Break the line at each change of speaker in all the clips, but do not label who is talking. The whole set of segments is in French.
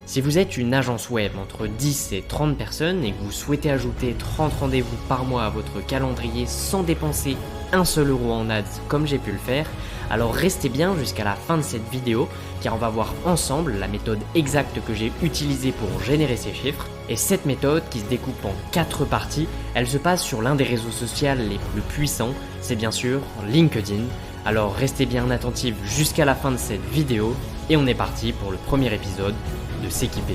Si vous êtes une agence web entre 10 et 30 personnes et que vous souhaitez ajouter 30 rendez-vous par mois à votre calendrier sans dépenser un seul euro en ads comme j'ai pu le faire, alors restez bien jusqu'à la fin de cette vidéo car on va voir ensemble la méthode exacte que j'ai utilisée pour générer ces chiffres. Et cette méthode qui se découpe en 4 parties, elle se passe sur l'un des réseaux sociaux les plus puissants, c'est bien sûr LinkedIn. Alors restez bien attentifs jusqu'à la fin de cette vidéo et on est parti pour le premier épisode de s'équiper.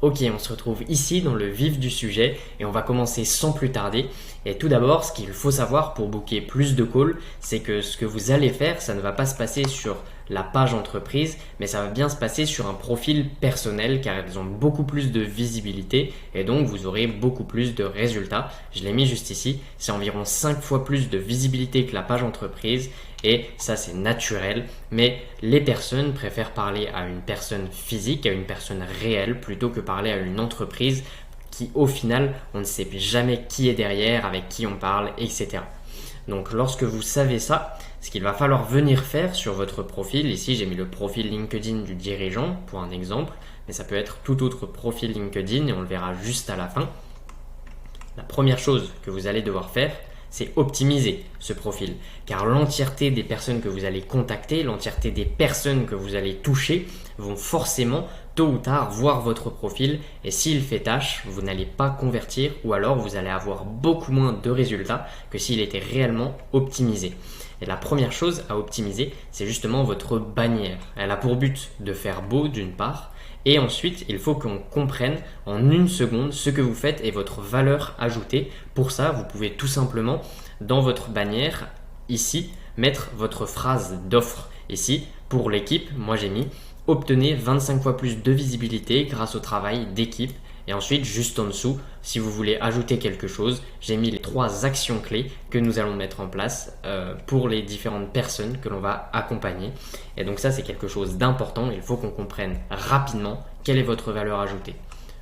Ok, on se retrouve ici dans le vif du sujet et on va commencer sans plus tarder. Et tout d'abord, ce qu'il faut savoir pour booker plus de calls, c'est que ce que vous allez faire, ça ne va pas se passer sur la page entreprise, mais ça va bien se passer sur un profil personnel car elles ont beaucoup plus de visibilité et donc vous aurez beaucoup plus de résultats. Je l'ai mis juste ici, c'est environ 5 fois plus de visibilité que la page entreprise et ça c'est naturel, mais les personnes préfèrent parler à une personne physique, à une personne réelle plutôt que parler à une entreprise qui au final on ne sait jamais qui est derrière, avec qui on parle, etc. Donc lorsque vous savez ça, ce qu'il va falloir venir faire sur votre profil, ici j'ai mis le profil LinkedIn du dirigeant pour un exemple, mais ça peut être tout autre profil LinkedIn et on le verra juste à la fin. La première chose que vous allez devoir faire, c'est optimiser ce profil, car l'entièreté des personnes que vous allez contacter, l'entièreté des personnes que vous allez toucher vont forcément tôt ou tard voir votre profil et s'il fait tâche, vous n'allez pas convertir ou alors vous allez avoir beaucoup moins de résultats que s'il était réellement optimisé. Et la première chose à optimiser, c'est justement votre bannière. Elle a pour but de faire beau d'une part, et ensuite il faut qu'on comprenne en une seconde ce que vous faites et votre valeur ajoutée. Pour ça, vous pouvez tout simplement dans votre bannière, ici, mettre votre phrase d'offre. Ici, pour l'équipe, moi j'ai mis « Obtenez 25 fois plus de visibilité grâce au travail d'équipe ». Et ensuite, juste en dessous, si vous voulez ajouter quelque chose, j'ai mis les 3 actions clés que nous allons mettre en place pour les différentes personnes que l'on va accompagner. Et donc ça, c'est quelque chose d'important. Il faut qu'on comprenne rapidement quelle est votre valeur ajoutée.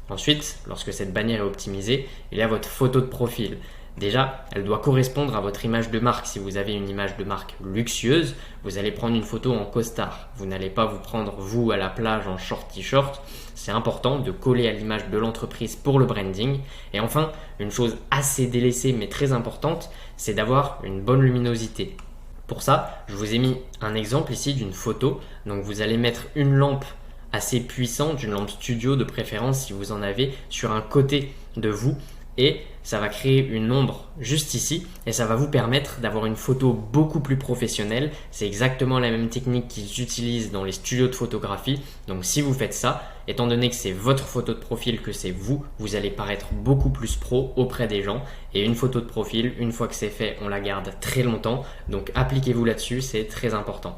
Ensuite, lorsque cette bannière est optimisée, il y a votre photo de profil. Déjà, elle doit correspondre à votre image de marque. Si vous avez une image de marque luxueuse, vous allez prendre une photo en costard. Vous n'allez pas vous prendre, vous, à la plage en short t-shirt. C'est important de coller à l'image de l'entreprise pour le branding. Et enfin, une chose assez délaissée mais très importante, c'est d'avoir une bonne luminosité. Pour ça, je vous ai mis un exemple ici d'une photo. Donc vous allez mettre une lampe assez puissante, une lampe studio de préférence si vous en avez, sur un côté de vous. Et ça va créer une ombre juste ici et ça va vous permettre d'avoir une photo beaucoup plus professionnelle. C'est exactement la même technique qu'ils utilisent dans les studios de photographie. Donc si vous faites ça, étant donné que c'est votre photo de profil, que c'est vous, vous allez paraître beaucoup plus pro auprès des gens. Et une photo de profil, une fois que c'est fait, on la garde très longtemps. Donc appliquez-vous là-dessus, c'est très important.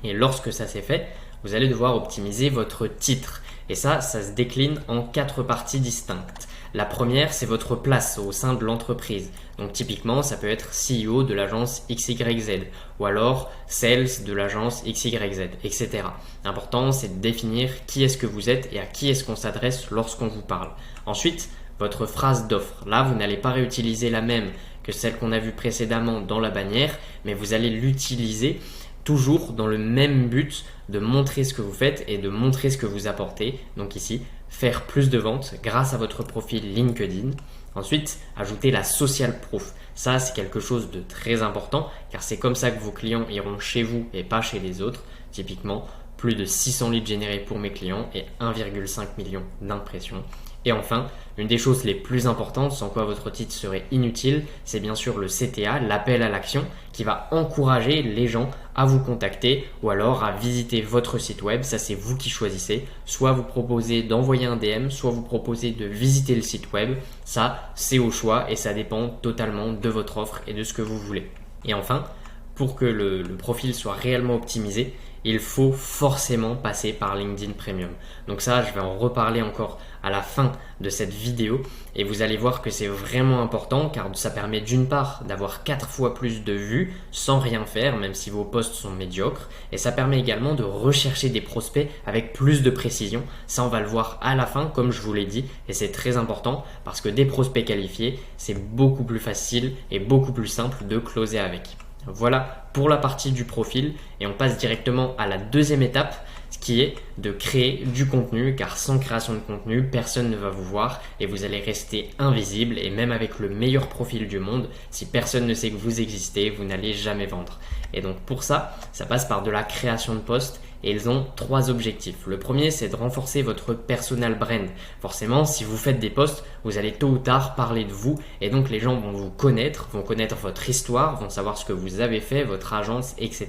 Et lorsque ça c'est fait, vous allez devoir optimiser votre titre. Et ça se décline en 4 parties distinctes. La première, c'est votre place au sein de l'entreprise. Donc typiquement, ça peut être CEO de l'agence XYZ ou alors Sales de l'agence XYZ, etc. L'important, c'est de définir qui est-ce que vous êtes et à qui est-ce qu'on s'adresse lorsqu'on vous parle. Ensuite, votre phrase d'offre. Là, vous n'allez pas réutiliser la même que celle qu'on a vue précédemment dans la bannière, mais vous allez l'utiliser toujours dans le même but de montrer ce que vous faites et de montrer ce que vous apportez. Donc ici, faire plus de ventes grâce à votre profil LinkedIn. Ensuite, ajouter la social proof. Ça, c'est quelque chose de très important car c'est comme ça que vos clients iront chez vous et pas chez les autres. Typiquement, plus de 600 leads générés pour mes clients et 1,5 million d'impressions. Et enfin, une des choses les plus importantes, sans quoi votre titre serait inutile, c'est bien sûr le CTA, l'appel à l'action, qui va encourager les gens à vous contacter ou alors à visiter votre site web. Ça, c'est vous qui choisissez. Soit vous proposez d'envoyer un DM, soit vous proposez de visiter le site web. Ça, c'est au choix et ça dépend totalement de votre offre et de ce que vous voulez. Et enfin, pour que le profil soit réellement optimisé, il faut forcément passer par LinkedIn Premium. Donc ça, je vais en reparler encore à la fin de cette vidéo et vous allez voir que c'est vraiment important car ça permet d'une part d'avoir 4 fois plus de vues sans rien faire, même si vos posts sont médiocres, et ça permet également de rechercher des prospects avec plus de précision. Ça, on va le voir à la fin, comme je vous l'ai dit, et c'est très important parce que des prospects qualifiés, c'est beaucoup plus facile et beaucoup plus simple de closer avec. Voilà pour la partie du profil et on passe directement à la deuxième étape, ce qui est de créer du contenu, car sans création de contenu, personne ne va vous voir et vous allez rester invisible. Et même avec le meilleur profil du monde, si personne ne sait que vous existez, vous n'allez jamais vendre. Et donc pour ça passe par de la création de posts et ils ont 3 objectifs. Le premier, c'est de renforcer votre personal brand. Forcément, si vous faites des posts, vous allez tôt ou tard parler de vous et donc les gens vont vous connaître, vont connaître votre histoire, vont savoir ce que vous avez fait, votre agence, etc.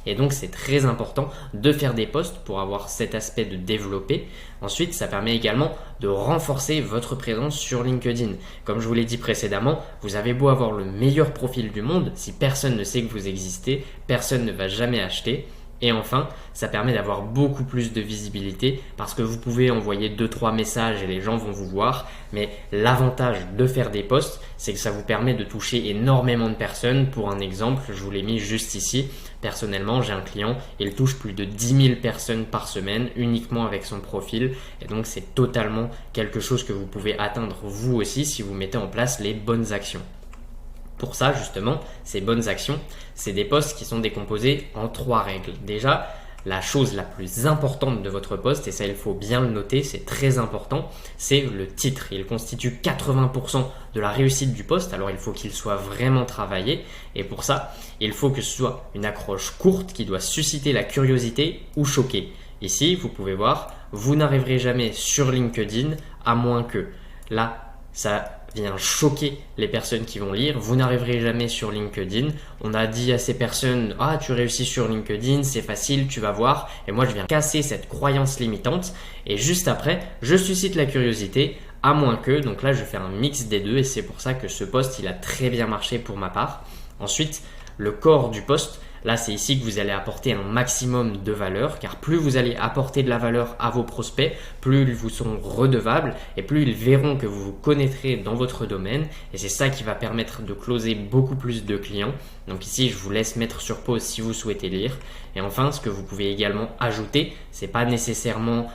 Et donc c'est très important de faire des posts pour avoir cet aspect de développer. Ensuite, ça permet également de renforcer votre présence sur LinkedIn. Comme je vous l'ai dit précédemment, vous avez beau avoir le meilleur profil du monde, si personne ne sait que vous existez, personne ne va jamais acheter. Et enfin, ça permet d'avoir beaucoup plus de visibilité parce que vous pouvez envoyer 2-3 messages et les gens vont vous voir. Mais l'avantage de faire des posts, c'est que ça vous permet de toucher énormément de personnes. Pour un exemple, je vous l'ai mis juste ici. Personnellement, j'ai un client, il touche plus de 10 000 personnes par semaine uniquement avec son profil. Et donc, c'est totalement quelque chose que vous pouvez atteindre vous aussi si vous mettez en place les bonnes actions. Pour ça, justement, ces bonnes actions, c'est des posts qui sont décomposés en 3 règles. Déjà, la chose la plus importante de votre post, et ça il faut bien le noter, c'est très important, c'est le titre. Il constitue 80% de la réussite du post, alors il faut qu'il soit vraiment travaillé. Et pour ça, il faut que ce soit une accroche courte qui doit susciter la curiosité ou choquer. Ici, vous pouvez voir, vous n'arriverez jamais sur LinkedIn à moins que. Là, ça vient choquer les personnes qui vont lire. Vous n'arriverez jamais sur LinkedIn. On a dit à ces personnes, ah, tu réussis sur LinkedIn, c'est facile, tu vas voir. Et moi, je viens casser cette croyance limitante. Et juste après, je suscite la curiosité, à moins que. Donc là, je fais un mix des deux et c'est pour ça que ce post, il a très bien marché pour ma part. Ensuite, le corps du post. Là, c'est ici que vous allez apporter un maximum de valeur, car plus vous allez apporter de la valeur à vos prospects, plus ils vous seront redevables et plus ils verront que vous vous connaîtrez dans votre domaine. Et c'est ça qui va permettre de closer beaucoup plus de clients. Donc ici, je vous laisse mettre sur pause si vous souhaitez lire. Et enfin, ce que vous pouvez également ajouter, c'est pas nécessairement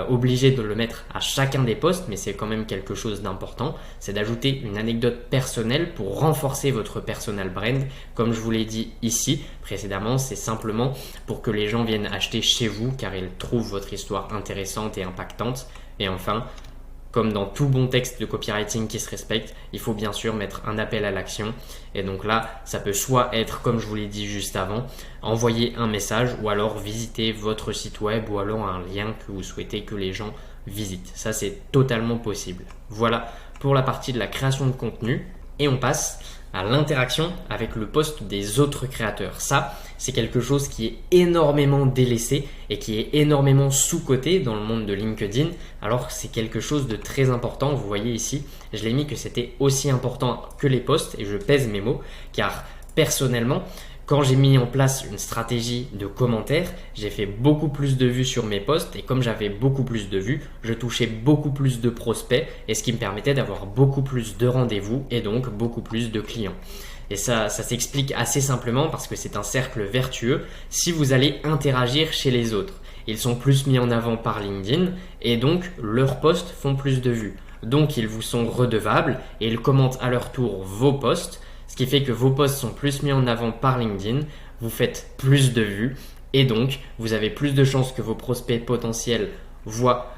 obligé de le mettre à chacun des posts, mais c'est quand même quelque chose d'important, c'est d'ajouter une anecdote personnelle pour renforcer votre personal brand. Comme je vous l'ai dit ici précédemment, c'est simplement pour que les gens viennent acheter chez vous car ils trouvent votre histoire intéressante et impactante. Et enfin, comme dans tout bon texte de copywriting qui se respecte, il faut bien sûr mettre un appel à l'action. Et donc là, ça peut soit être, comme je vous l'ai dit juste avant, envoyer un message ou alors visiter votre site web ou alors un lien que vous souhaitez que les gens visitent. Ça, c'est totalement possible. Voilà pour la partie de la création de contenu. Et on passe à l'interaction avec le post des autres créateurs. Ça, c'est quelque chose qui est énormément délaissé et qui est énormément sous-coté dans le monde de LinkedIn, alors que c'est quelque chose de très important. Vous voyez ici, je l'ai mis que c'était aussi important que les posts et je pèse mes mots, car personnellement, quand j'ai mis en place une stratégie de commentaires, j'ai fait beaucoup plus de vues sur mes posts et comme j'avais beaucoup plus de vues, je touchais beaucoup plus de prospects et ce qui me permettait d'avoir beaucoup plus de rendez-vous et donc beaucoup plus de clients. Et ça s'explique assez simplement parce que c'est un cercle vertueux si vous allez interagir chez les autres. Ils sont plus mis en avant par LinkedIn et donc leurs posts font plus de vues. Donc ils vous sont redevables et ils commentent à leur tour vos posts. Ce qui fait que vos posts sont plus mis en avant par LinkedIn, vous faites plus de vues et donc vous avez plus de chances que vos prospects potentiels voient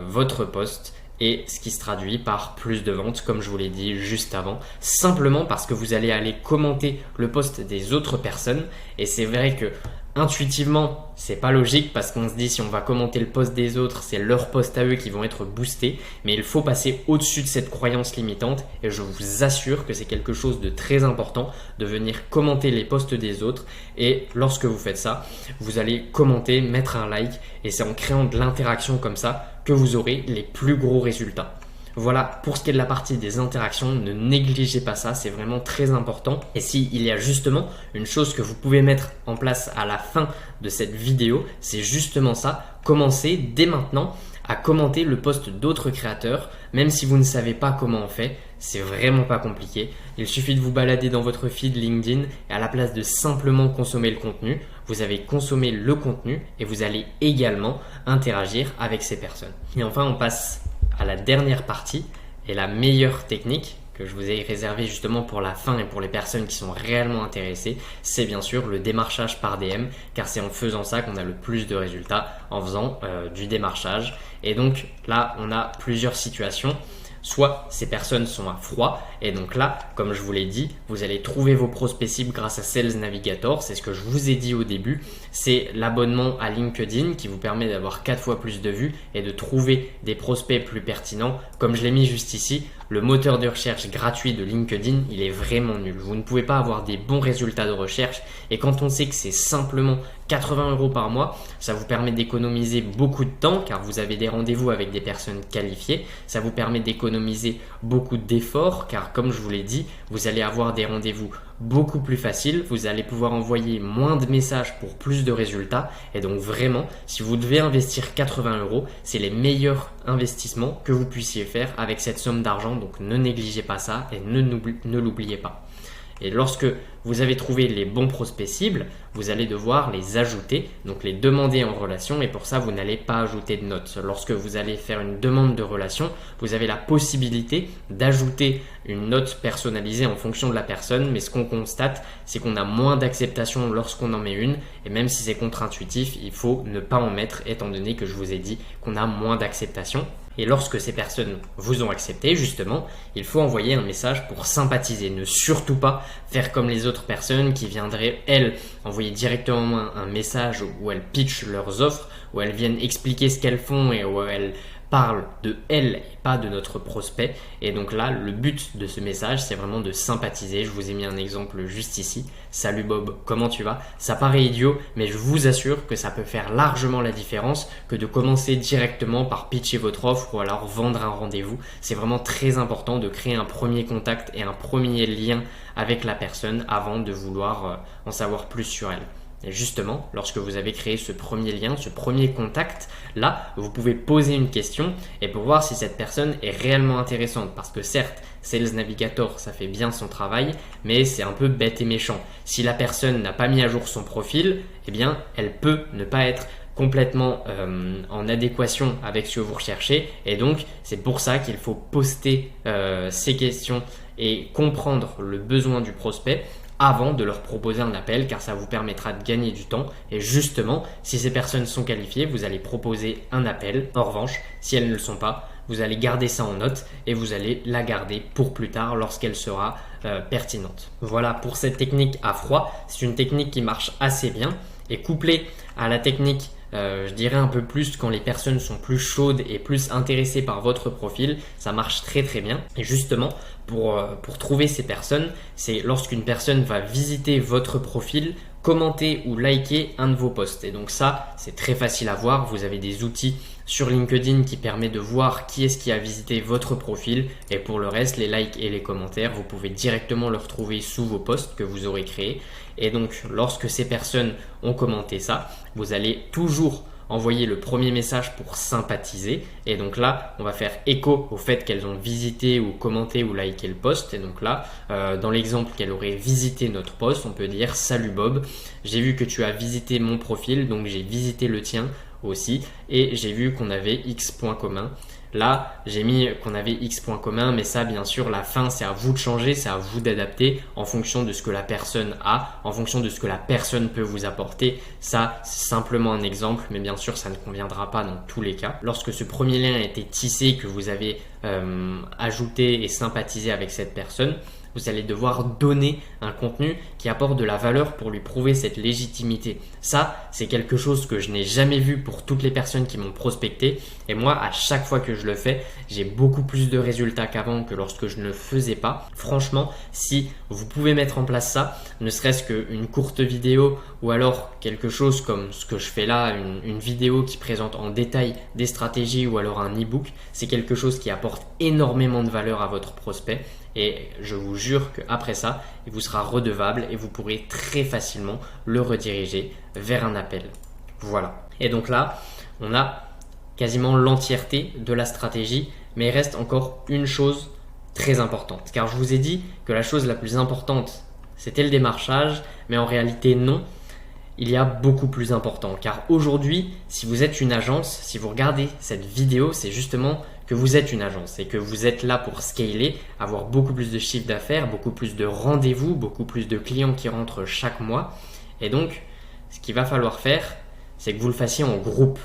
votre post et ce qui se traduit par plus de ventes comme je vous l'ai dit juste avant, simplement parce que vous allez aller commenter le post des autres personnes et c'est vrai que intuitivement, c'est pas logique parce qu'on se dit si on va commenter le post des autres, c'est leur post à eux qui vont être boostés. Mais il faut passer au-dessus de cette croyance limitante et je vous assure que c'est quelque chose de très important de venir commenter les posts des autres. Et lorsque vous faites ça, vous allez commenter, mettre un like et c'est en créant de l'interaction comme ça que vous aurez les plus gros résultats. Voilà, pour ce qui est de la partie des interactions, ne négligez pas ça, c'est vraiment très important. Et s'il y a justement une chose que vous pouvez mettre en place à la fin de cette vidéo, c'est justement ça, commencez dès maintenant à commenter le post d'autres créateurs, même si vous ne savez pas comment on fait, c'est vraiment pas compliqué. Il suffit de vous balader dans votre feed LinkedIn et à la place de simplement consommer le contenu, vous avez consommé le contenu et vous allez également interagir avec ces personnes. Et enfin, on passe à la dernière partie et la meilleure technique que je vous ai réservé justement pour la fin et pour les personnes qui sont réellement intéressées, c'est bien sûr le démarchage par DM, car c'est en faisant ça qu'on a le plus de résultats, en faisant du démarchage. Et donc là, on a plusieurs situations. Soit ces personnes sont à froid, et donc là, comme je vous l'ai dit, vous allez trouver vos prospects cibles grâce à Sales Navigator. C'est ce que je vous ai dit au début. C'est l'abonnement à LinkedIn qui vous permet d'avoir 4 fois plus de vues et de trouver des prospects plus pertinents. Comme je l'ai mis juste ici, le moteur de recherche gratuit de LinkedIn, il est vraiment nul. Vous ne pouvez pas avoir des bons résultats de recherche, et quand on sait que c'est simplement 80 € par mois, ça vous permet d'économiser beaucoup de temps car vous avez des rendez-vous avec des personnes qualifiées. Ça vous permet d'économiser beaucoup d'efforts car, comme je vous l'ai dit, vous allez avoir des rendez-vous beaucoup plus faciles. Vous allez pouvoir envoyer moins de messages pour plus de résultats. Et donc vraiment, si vous devez investir 80 €, c'est les meilleurs investissements que vous puissiez faire avec cette somme d'argent. Donc ne négligez pas ça et ne l'oubliez pas. Et lorsque vous avez trouvé les bons prospects cibles, vous allez devoir les ajouter, donc les demander en relation, et pour ça, vous n'allez pas ajouter de notes. Lorsque vous allez faire une demande de relation, vous avez la possibilité d'ajouter une note personnalisée en fonction de la personne, mais ce qu'on constate, c'est qu'on a moins d'acceptation lorsqu'on en met une, et même si c'est contre-intuitif, il faut ne pas en mettre, étant donné que je vous ai dit qu'on a moins d'acceptation. Et lorsque ces personnes vous ont accepté, justement, il faut envoyer un message pour sympathiser. Ne surtout pas faire comme les autres personnes qui viendraient, elles, envoyer directement un message où elles pitchent leurs offres, où elles viennent expliquer ce qu'elles font et où elles parlent de elles et pas de notre prospect. Et donc là, le but de ce message, c'est vraiment de sympathiser. Je vous ai mis un exemple juste ici. Salut Bob, comment tu vas? Ça paraît idiot, mais je vous assure que ça peut faire largement la différence que de commencer directement par pitcher votre offre ou alors vendre un rendez-vous. C'est vraiment très important de créer un premier contact et un premier lien avec la personne avant de vouloir en savoir plus sur elle. Et justement, lorsque vous avez créé ce premier lien, ce premier contact, là, vous pouvez poser une question et pour voir si cette personne est réellement intéressante. Parce que certes, Sales Navigator, ça fait bien son travail, mais c'est un peu bête et méchant. Si la personne n'a pas mis à jour son profil, eh bien, elle peut ne pas être complètement en adéquation avec ce que vous recherchez. Et donc, c'est pour ça qu'il faut poster ces questions et comprendre le besoin du prospect avant de leur proposer un appel, car ça vous permettra de gagner du temps. Et justement, si ces personnes sont qualifiées, vous allez proposer un appel. En revanche, si elles ne le sont pas, vous allez garder ça en note et vous allez la garder pour plus tard lorsqu'elle sera pertinente. Voilà pour cette technique à froid. C'est une technique qui marche assez bien et couplée à la technique je dirais un peu plus quand les personnes sont plus chaudes et plus intéressées par votre profil, ça marche très très bien. Et justement, pour trouver ces personnes, c'est lorsqu'une personne va visiter votre profil, commenter ou liker un de vos posts. Et donc ça, c'est très facile à voir. Vous avez des outils sur LinkedIn qui permettent de voir qui est-ce qui a visité votre profil. Et pour le reste, les likes et les commentaires, vous pouvez directement le retrouver sous vos posts que vous aurez créés. Et donc, lorsque ces personnes ont commenté ça, vous allez toujours envoyer le premier message pour sympathiser. Et donc là, on va faire écho au fait qu'elles ont visité ou commenté ou liké le post. Et donc là, dans l'exemple qu'elle aurait visité notre post, on peut dire « Salut Bob, j'ai vu que tu as visité mon profil, donc j'ai visité le tien aussi et j'ai vu qu'on avait X points communs. » Là, j'ai mis qu'on avait X points communs, mais ça, bien sûr, la fin, c'est à vous de changer, c'est à vous d'adapter en fonction de ce que la personne a, en fonction de ce que la personne peut vous apporter. Ça, c'est simplement un exemple, mais bien sûr, ça ne conviendra pas dans tous les cas. Lorsque ce premier lien a été tissé, que vous avez ajouté et sympathisé avec cette personne, vous allez devoir donner un contenu qui apporte de la valeur pour lui prouver cette légitimité. Ça, c'est quelque chose que je n'ai jamais vu pour toutes les personnes qui m'ont prospecté. Et moi, à chaque fois que je le fais, j'ai beaucoup plus de résultats qu'avant que lorsque je ne le faisais pas. Franchement, si vous pouvez mettre en place ça, ne serait-ce qu'une courte vidéo ou alors quelque chose comme ce que je fais là, une vidéo qui présente en détail des stratégies ou alors un e-book, c'est quelque chose qui apporte énormément de valeur à votre prospect. Et je vous jure qu'après ça, il vous sera redevable et vous pourrez très facilement le rediriger vers un appel. Voilà. Et donc là, on a quasiment l'entièreté de la stratégie, mais il reste encore une chose très importante. Car je vous ai dit que la chose la plus importante, c'était le démarchage, mais en réalité non. il y a beaucoup plus important. Car aujourd'hui, si vous êtes une agence, si vous regardez cette vidéo, c'est justement que vous êtes une agence et que vous êtes là pour scaler, avoir beaucoup plus de chiffre d'affaires, beaucoup plus de rendez-vous, beaucoup plus de clients qui rentrent chaque mois. Et donc, ce qu'il va falloir faire, c'est que vous le fassiez en groupe.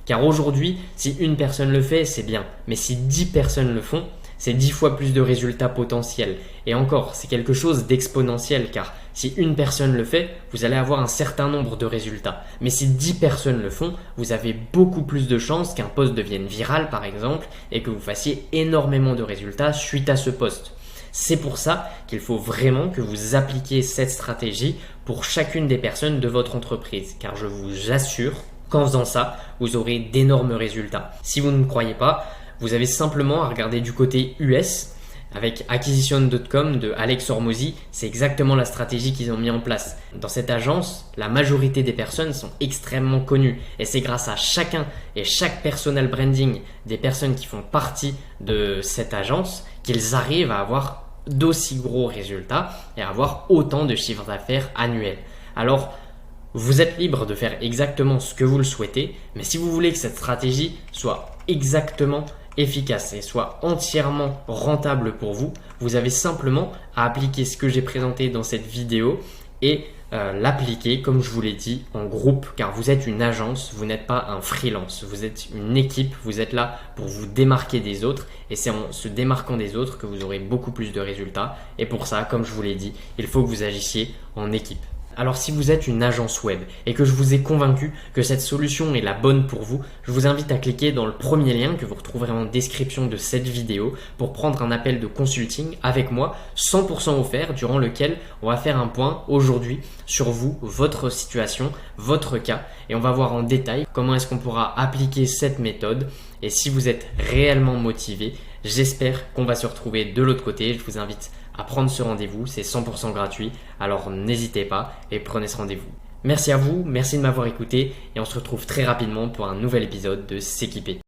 Car aujourd'hui, si une personne le fait, c'est bien. Mais si 10 personnes le font, c'est 10 fois plus de résultats potentiels. Et encore, c'est quelque chose d'exponentiel car si une personne le fait, vous allez avoir un certain nombre de résultats. Mais si 10 personnes le font, vous avez beaucoup plus de chances qu'un post devienne viral par exemple et que vous fassiez énormément de résultats suite à ce post. C'est pour ça qu'il faut vraiment que vous appliquiez cette stratégie pour chacune des personnes de votre entreprise. Car je vous assure qu'en faisant ça, vous aurez d'énormes résultats. Si vous ne me croyez pas, vous avez simplement à regarder du côté US avec Acquisition.com de Alex Hormozy. C'est exactement la stratégie qu'ils ont mis en place. Dans cette agence, la majorité des personnes sont extrêmement connues et c'est grâce à chacun et chaque personal branding des personnes qui font partie de cette agence qu'ils arrivent à avoir d'aussi gros résultats et à avoir autant de chiffre d'affaires annuel. Alors, vous êtes libre de faire exactement ce que vous le souhaitez, mais si vous voulez que cette stratégie soit exactement efficace et soit entièrement rentable pour vous, vous avez simplement à appliquer ce que j'ai présenté dans cette vidéo et l'appliquer, comme je vous l'ai dit, en groupe, car vous êtes une agence, vous n'êtes pas un freelance, vous êtes une équipe, vous êtes là pour vous démarquer des autres et c'est en se démarquant des autres que vous aurez beaucoup plus de résultats et pour ça, comme je vous l'ai dit, il faut que vous agissiez en équipe. Alors si vous êtes une agence web et que je vous ai convaincu que cette solution est la bonne pour vous, je vous invite à cliquer dans le premier lien que vous retrouverez en description de cette vidéo pour prendre un appel de consulting avec moi 100% offert durant lequel on va faire un point aujourd'hui sur vous, votre situation, votre cas et on va voir en détail comment est-ce qu'on pourra appliquer cette méthode et si vous êtes réellement motivé, j'espère qu'on va se retrouver de l'autre côté. Je vous invite à prendre ce rendez-vous, c'est 100% gratuit, alors n'hésitez pas et prenez ce rendez-vous. Merci à vous, merci de m'avoir écouté et on se retrouve très rapidement pour un nouvel épisode de S'équiper.